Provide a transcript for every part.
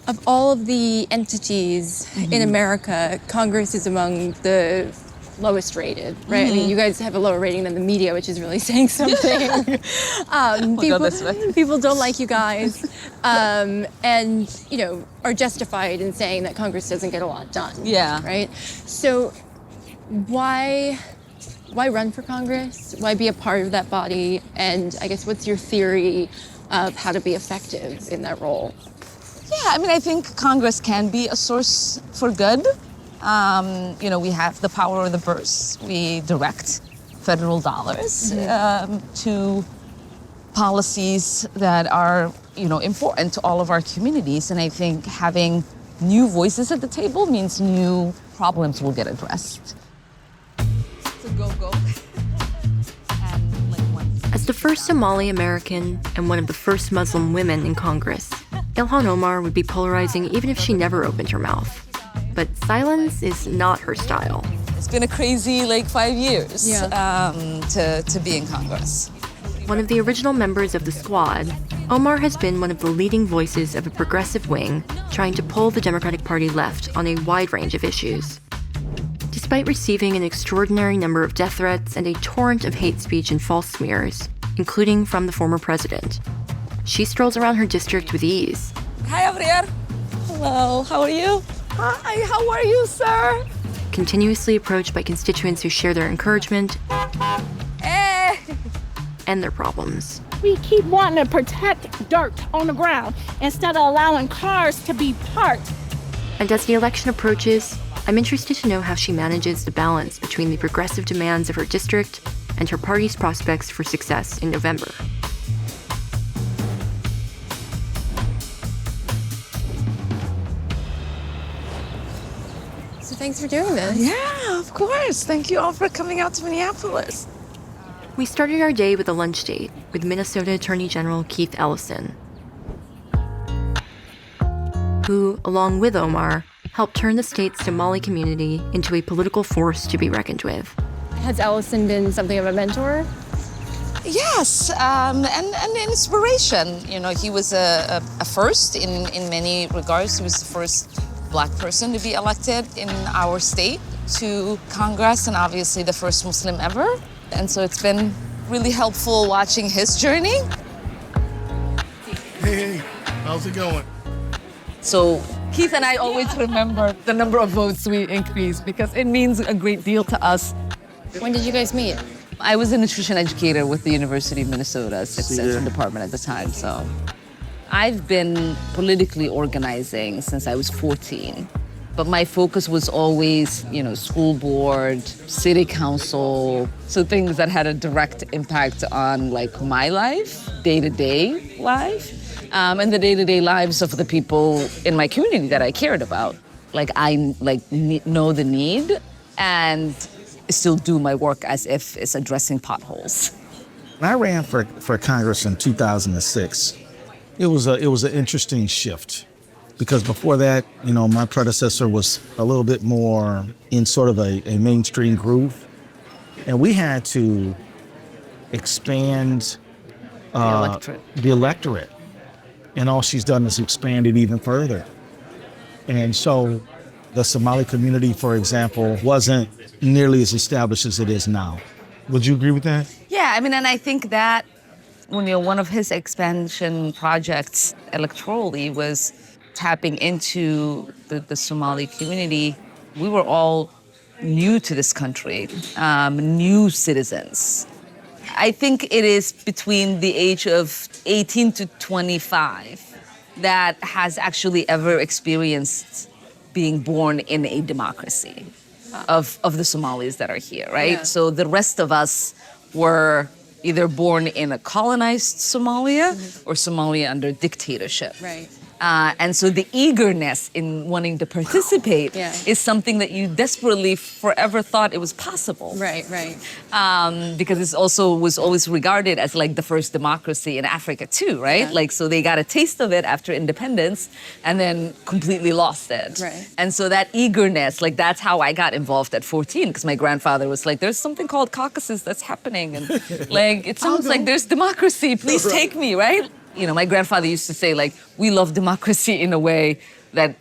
Of all of the entities in America, Congress is among the lowest rated, right? I mean, you guys have a lower rating than the media, which is really saying something. People don't like you guys, and are justified in saying that Congress doesn't get a lot done. Yeah. Right. So, why run for Congress? Why be a part of that body? And I guess what's your theory of how to be effective in that role? Yeah, I mean, I think Congress can be a source for good. We have the power of the purse. We direct federal dollars to policies that are, important to all of our communities. And I think having new voices at the table means new problems will get addressed. So go. As the first Somali American and one of the first Muslim women in Congress, Ilhan Omar would be polarizing even if she never opened her mouth. But silence is not her style. It's been a crazy 5 years to be in Congress. One of the original members of the squad, Omar has been one of the leading voices of a progressive wing trying to pull the Democratic Party left on a wide range of issues. Despite receiving an extraordinary number of death threats and a torrent of hate speech and false smears, including from the former president, she strolls around her district with ease. Hi, Gabriel. Hello, how are you? Hi, how are you, sir? Continuously approached by constituents who share their encouragement and their problems. We keep wanting to protect dirt on the ground instead of allowing cars to be parked. And as the election approaches, I'm interested to know how she manages the balance between the progressive demands of her district and her party's prospects for success in November. So thanks for doing this. Yeah, of course. Thank you all for coming out to Minneapolis. We started our day with a lunch date with Minnesota Attorney General Keith Ellison, who, along with Omar, helped turn the state's Somali community into a political force to be reckoned with. Has Ellison been something of a mentor? Yes, and inspiration. He was a first in many regards. He was the first Black person to be elected in our state to Congress, and obviously the first Muslim ever. And so it's been really helpful watching his journey. Hey, how's it going? So Keith and I always remember the number of votes we increased because it means a great deal to us. When did you guys meet? I was a nutrition educator with the University of Minnesota's extension department at the time, so. I've been politically organizing since I was 14, but my focus was always, school board, city council, so things that had a direct impact on my life, day-to-day life. And the day-to-day lives of the people in my community that I cared about. I know the need and still do my work as if it's addressing potholes. When I ran for Congress in 2006, it was an interesting shift because before that, my predecessor was a little bit more in sort of a mainstream groove, and we had to expand the electorate. And all she's done is expand it even further. And so the Somali community, for example, wasn't nearly as established as it is now. Would you agree with that? Yeah, and I think that one of his expansion projects electorally was tapping into the Somali community. We were all new to this country, new citizens. I think it is between the age of 18 to 25 that has actually ever experienced being born in a democracy of the Somalis that are here, right? Yeah. So the rest of us were either born in a colonized Somalia or Somalia under dictatorship. Right. And so the eagerness in wanting to participate is something that you desperately forever thought it was possible. Right. Because it also was always regarded as the first democracy in Africa too, right? Yeah. So they got a taste of it after independence and then completely lost it. Right. And so that eagerness, that's how I got involved at 14, because my grandfather was there's something called Caucasus that's happening. And it sounds like there's democracy, please take me, right? My grandfather used to say, like, we love democracy in a way that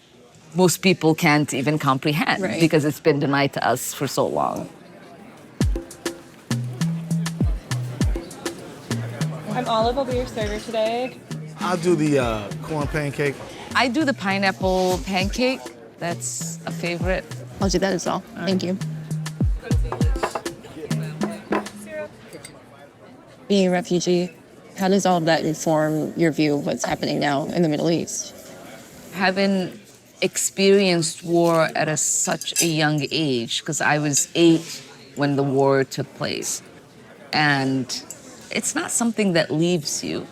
most people can't even comprehend because it's been denied to us for so long. I'm Olive. I'll be your server today. I'll do the corn pancake. I do the pineapple pancake. That's a favorite. I'll do that as well. Thank you. Being a refugee, how does all of that inform your view of what's happening now in the Middle East? Having experienced war at such a young age, because I was 8 when the war took place, and it's not something that leaves you.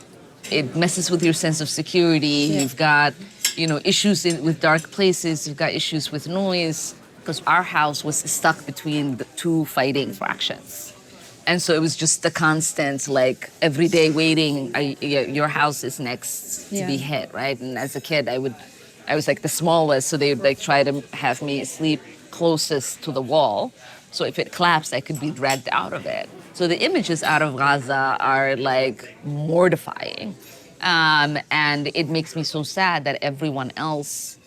It messes with your sense of security. You've got, issues with dark places. You've got issues with noise, because our house was stuck between the two fighting factions. And so it was just the constant, like, every day waiting, your house is next to be hit, right? And as a kid, I was like the smallest, so they would like try to have me sleep closest to the wall. So if it collapsed, I could be dragged out of it. So the images out of Gaza are like mortifying. And it makes me so sad that everyone else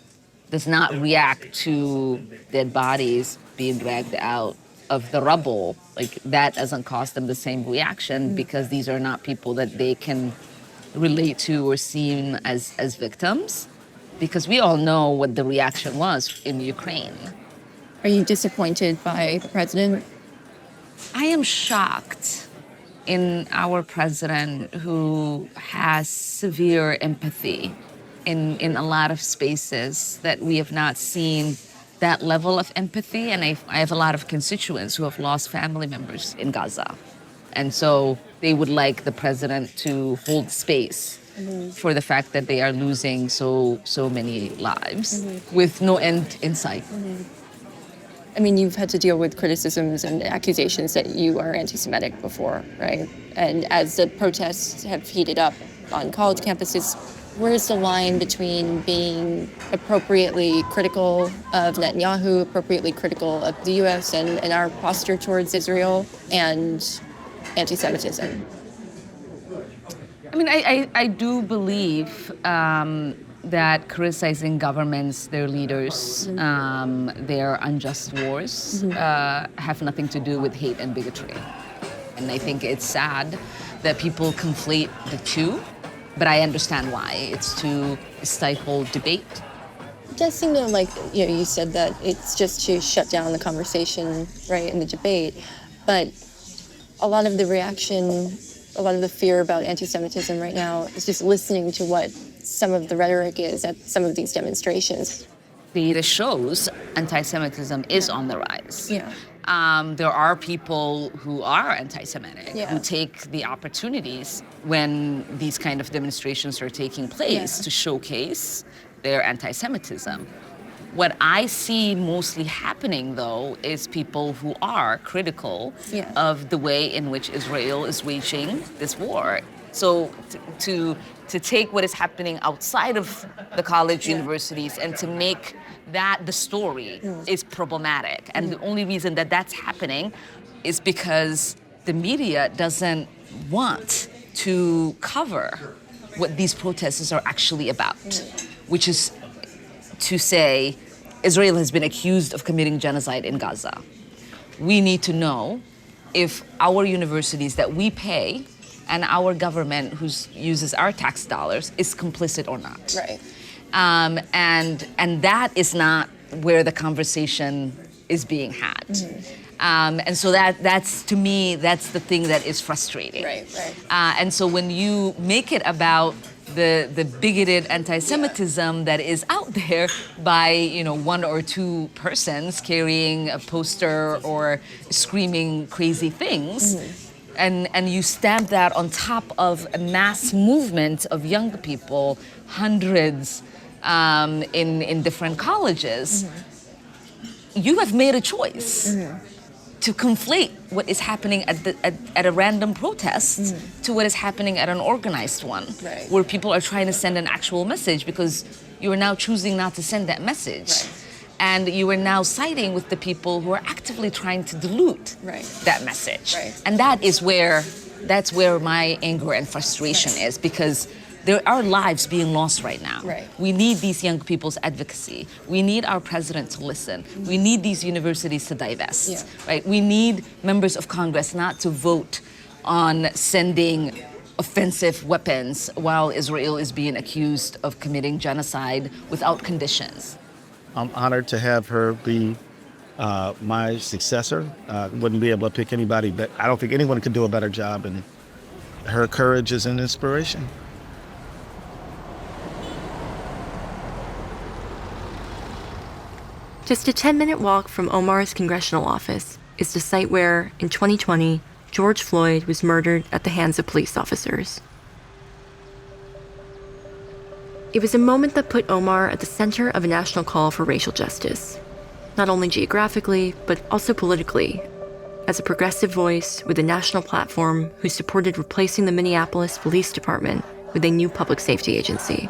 does not react to dead bodies being dragged out of the rubble. Like, that doesn't cause them the same reaction because these are not people that they can relate to or see as victims. Because we all know what the reaction was in Ukraine. Are you disappointed by the president? I am shocked in our president, who has severe empathy in a lot of spaces that we have not seen that level of empathy. And I have a lot of constituents who have lost family members in Gaza. And so they would like the president to hold space for the fact that they are losing so many lives with no end in sight. I mean, you've had to deal with criticisms and accusations that you are anti-Semitic before, right? And as the protests have heated up on college campuses, where's the line between being appropriately critical of Netanyahu, appropriately critical of the US and our posture towards Israel, and anti-Semitism? I mean, I do believe that criticizing governments, their leaders, their unjust wars have nothing to do with hate and bigotry. And I think it's sad that people conflate the two, but I understand why. It's to stifle debate. It does seem to, like, you said that it's just to shut down the conversation, right, and the debate, but a lot of the reaction, a lot of the fear about anti-Semitism right now is just listening to what some of the rhetoric is at some of these demonstrations. Data shows anti-Semitism is on the rise. Yeah. There are people who are anti-Semitic who take the opportunities when these kind of demonstrations are taking place to showcase their anti-Semitism. What I see mostly happening, though, is people who are critical of the way in which Israel is waging this war. So to take what is happening outside of the college universities and to make that the story is problematic. And the only reason that that's happening is because the media doesn't want to cover what these protests are actually about, which is to say, Israel has been accused of committing genocide in Gaza. We need to know if our universities that we pay and our government, who uses our tax dollars, is complicit or not. Right. And that is not where the conversation is being had. And so that's, to me, that's the thing that is frustrating. Right. And so when you make it about the bigoted anti-Semitism that is out there by, one or two persons carrying a poster or screaming crazy things, and you stamp that on top of a mass movement of young people, hundreds in different colleges, you have made a choice to conflate what is happening at a random protest to what is happening at an organized one, where people are trying to send an actual message, because you are now choosing not to send that message. And you are now siding with the people who are actively trying to dilute that message. And that's where my anger and frustration is, because There are lives being lost right now. Right. We need these young people's advocacy. We need our president to listen. We need these universities to divest, Yeah. right? We need members of Congress not to vote on sending offensive weapons while Israel is being accused of committing genocide without conditions. I'm honored to have her be my successor. Wouldn't be able to pick anybody, but I don't think anyone could do a better job, and her courage is an inspiration. Just a 10-minute walk from Omar's congressional office is the site where, in 2020, George Floyd was murdered at the hands of police officers. It was a moment that put Omar at the center of a national call for racial justice, not only geographically, but also politically, as a progressive voice with a national platform who supported replacing the Minneapolis Police Department with a new public safety agency.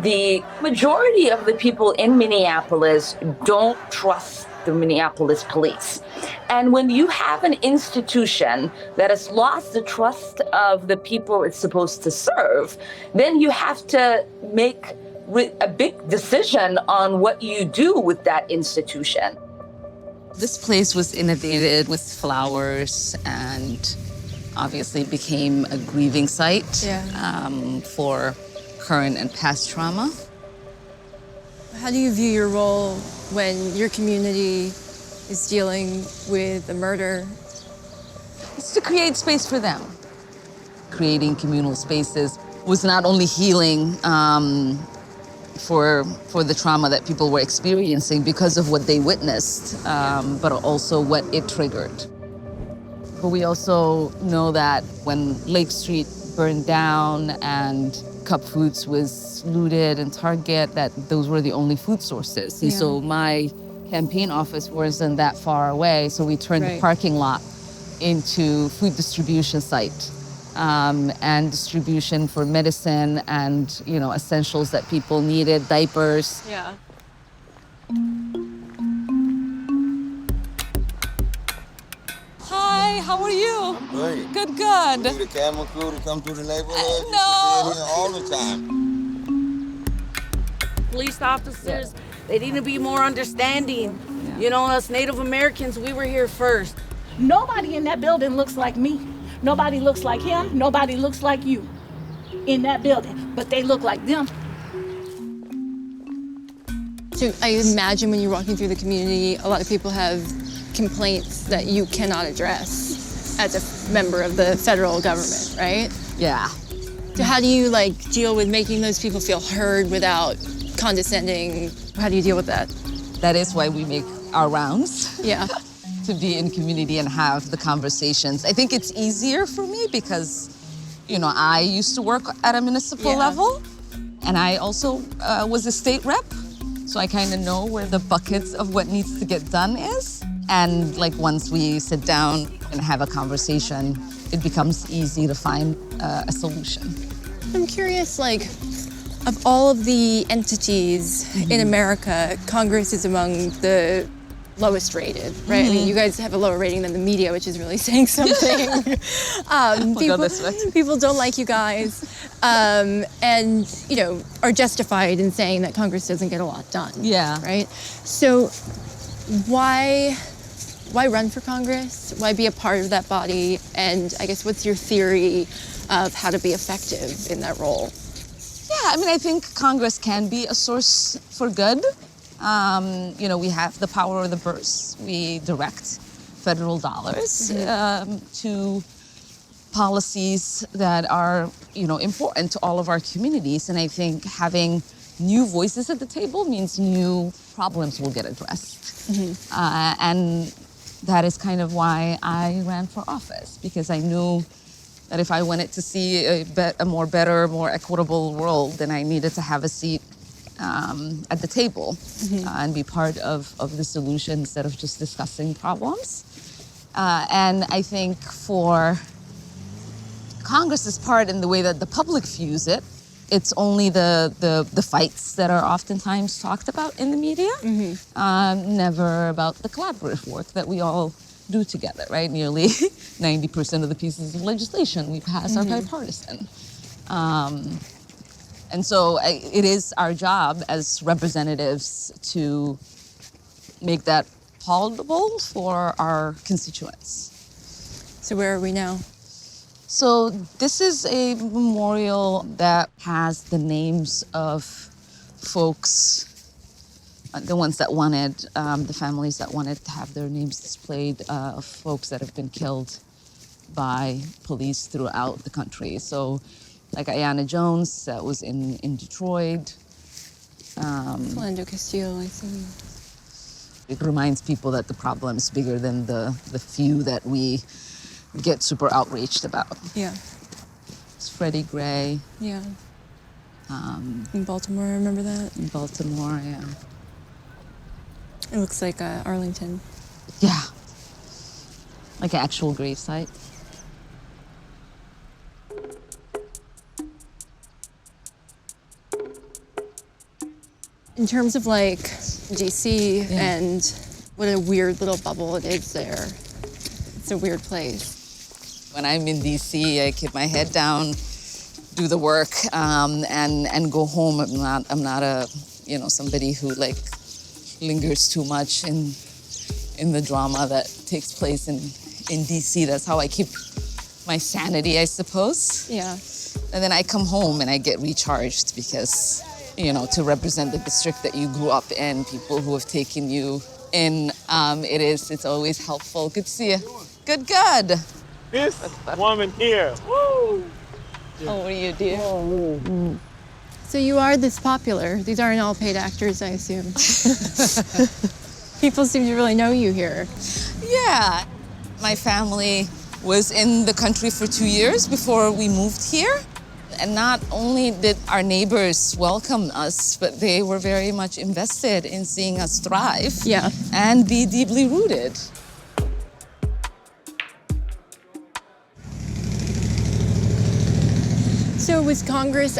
The majority of the people in Minneapolis don't trust the Minneapolis police. And when you have an institution that has lost the trust of the people it's supposed to serve, then you have to make a big decision on what you do with that institution. This place was inundated with flowers and obviously became a grieving site for current and past trauma. How do you view your role when your community is dealing with a murder? It's to create space for them. Creating communal spaces was not only healing for the trauma that people were experiencing because of what they witnessed, but also what it triggered. But we also know that when Lake Street burned down and Cup Foods was looted and Target, that those were the only food sources. And so my campaign office wasn't that far away, so we turned the parking lot into food distribution site. And distribution for medicine and, essentials that people needed, diapers. Yeah. Hi, how are you? I'm great. Good. We need a camera crew to come through the neighborhood. No. You should be in here all the time. Police officers, they need to be more understanding. You know, us Native Americans, we were here first. Nobody in that building looks like me. Nobody looks like him. Nobody looks like you in that building, but they look like them. So I imagine when you're walking through the community, a lot of people have complaints that you cannot address as a member of the federal government, right? Yeah. So how do you deal with making those people feel heard without condescending? How do you deal with that? That is why we make our rounds. Yeah. To be in community and have the conversations. I think it's easier for me because, I used to work at a municipal level, and I also was a state rep, so I kind of know where the buckets of what needs to get done is. And once we sit down and have a conversation, it becomes easy to find a solution. I'm curious, of all of the entities in America, Congress is among the lowest rated, right? I mean, you guys have a lower rating than the media, which is really saying something. People don't like you guys, and are justified in saying that Congress doesn't get a lot done. Yeah. Right. So, why run for Congress? Why be a part of that body? And I guess what's your theory of how to be effective in that role? Yeah, I mean, I think Congress can be a source for good. We have the power of the purse. We direct federal dollars to policies that are, important to all of our communities. And I think having new voices at the table means new problems will get addressed. And that is kind of why I ran for office, because I knew that if I wanted to see a more better, more equitable world, then I needed to have a seat at the table and be part of the solution instead of just discussing problems. And I think for Congress's part in the way that the public views it, it's only the fights that are oftentimes talked about in the media, never about the collaborative work that we all do together, right? Nearly 90% of the pieces of legislation we pass are bipartisan. And so it is our job as representatives to make that palatable for our constituents. So where are we now? So this is a memorial that has the names of folks, the ones that wanted, the families that wanted to have their names displayed, of folks that have been killed by police throughout the country. So like Ayanna Jones, that was in Detroit. Philando Castile, I see. It reminds people that the problem is bigger than the few that we get super outraged about. Yeah. It's Freddie Gray. Yeah. In Baltimore, I remember that. In Baltimore, yeah. It looks like Arlington. Yeah. Like an actual gravesite. In terms of like DC and what a weird little bubble it is there. It's a weird place. When I'm in DC, I keep my head down, do the work, and go home. I'm not a somebody who like lingers too much in the drama that takes place in DC. That's how I keep my sanity, I suppose. Yeah. And then I come home and I get recharged because, to represent the district that you grew up in, people who have taken you in, it's always helpful. Good to see you. Good. This woman here, woo! How are you, dear? So you are this popular. These aren't all paid actors, I assume. People seem to really know you here. Yeah. My family was in the country for 2 years before we moved here. And not only did our neighbors welcome us, but they were very much invested in seeing us thrive and be deeply rooted. So was Congress,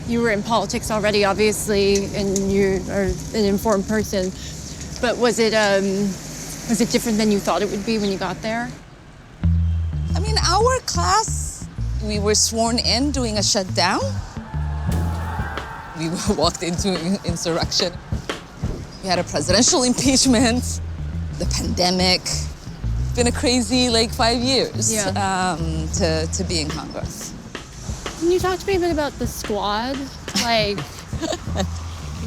you were in politics already, obviously, and you are an informed person, but was it different than you thought it would be when you got there? Our class, we were sworn in doing a shutdown. We walked into insurrection. We had a presidential impeachment, the pandemic. It's been a crazy 5 years to be in Congress. Can you talk to me a bit about the squad?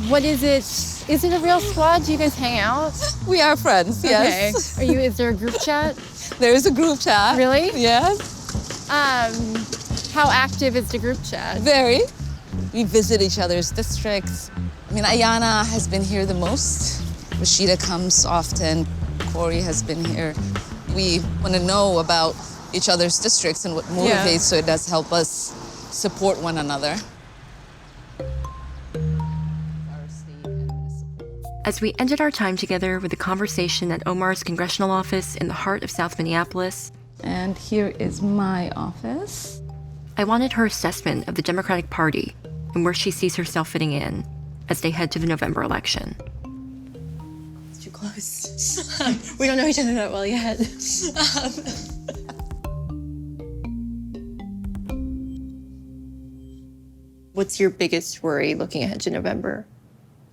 What is it? Is it a real squad? Do you guys hang out? We are friends, yes. Okay. Is there a group chat? There is a group chat. Really? Yes. How active is the group chat? Very. We visit each other's districts. Ayanna has been here the most. Rashida comes often. Corey has been here. We want to know about each other's districts and what motivates, so it does help us support one another. As we ended our time together with a conversation at Omar's congressional office in the heart of South Minneapolis, and here is my office, I wanted her assessment of the Democratic Party and where she sees herself fitting in as they head to the November election. It's too close. We don't know each other that well yet. What's your biggest worry looking ahead to November?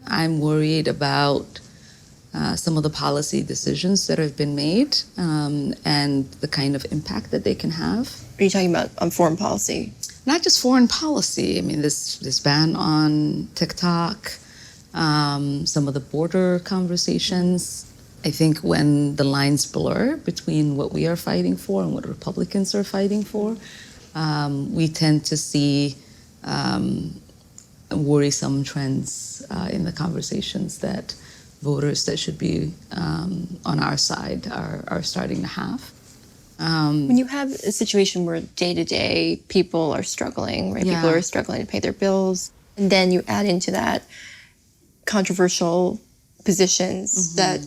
I'm worried about some of the policy decisions that have been made and the kind of impact that they can have. What are you talking about on foreign policy? Not just foreign policy. This ban on TikTok, some of the border conversations. I think when the lines blur between what we are fighting for and what Republicans are fighting for, we tend to see worrisome trends in the conversations that voters that should be on our side are starting to have. When you have a situation where day-to-day people are struggling, right? Yeah. People are struggling to pay their bills, and then you add into that controversial positions that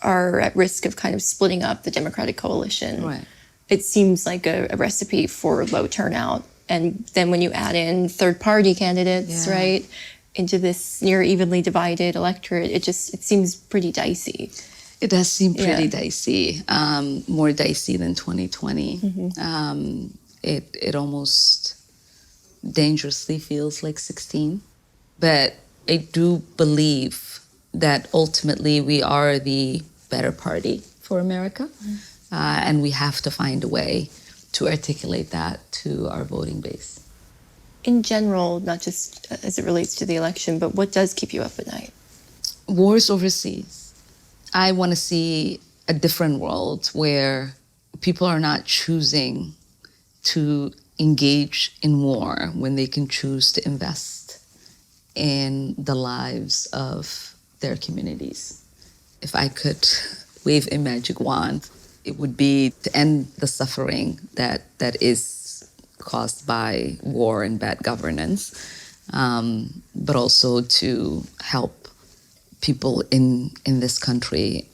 are at risk of kind of splitting up the Democratic coalition. Right. It seems like a recipe for low turnout. And then when you add in third-party candidates, right, into this near evenly divided electorate, it seems pretty dicey. It does seem pretty dicey, more dicey than 2020. It almost dangerously feels like 16. But I do believe that ultimately we are the better party for America. And we have to find a way to articulate that to our voting base. In general, not just as it relates to the election, but what does keep you up at night? Wars overseas. I want to see a different world where people are not choosing to engage in war when they can choose to invest in the lives of their communities. If I could wave a magic wand, it would be to end the suffering that is caused by war and bad governance, but also to help people in this country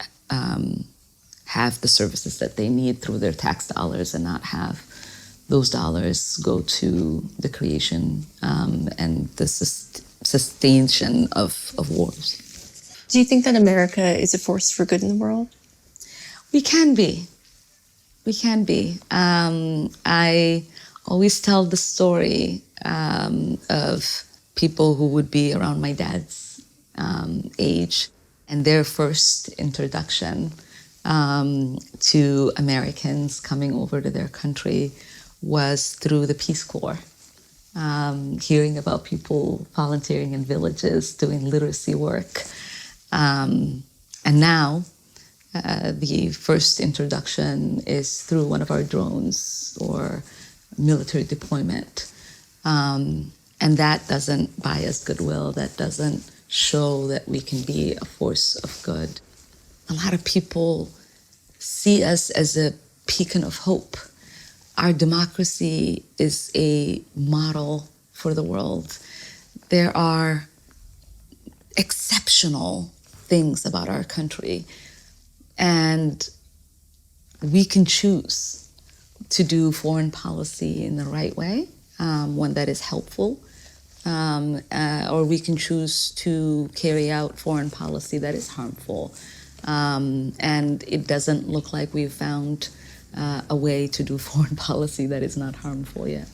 have the services that they need through their tax dollars and not have those dollars go to the creation and the sustaination of wars. Do you think that America is a force for good in the world? We can be. We can be. I always tell the story of people who would be around my dad's age and their first introduction to Americans coming over to their country was through the Peace Corps. Hearing about people volunteering in villages, doing literacy work. And now, the first introduction is through one of our drones or military deployment. And that doesn't buy us goodwill. That doesn't show that we can be a force of good. A lot of people see us as a beacon of hope. Our democracy is a model for the world. There are exceptional things about our country, and we can choose to do foreign policy in the right way, one that is helpful, or we can choose to carry out foreign policy that is harmful. And it doesn't look like we've found a way to do foreign policy that is not harmful yet.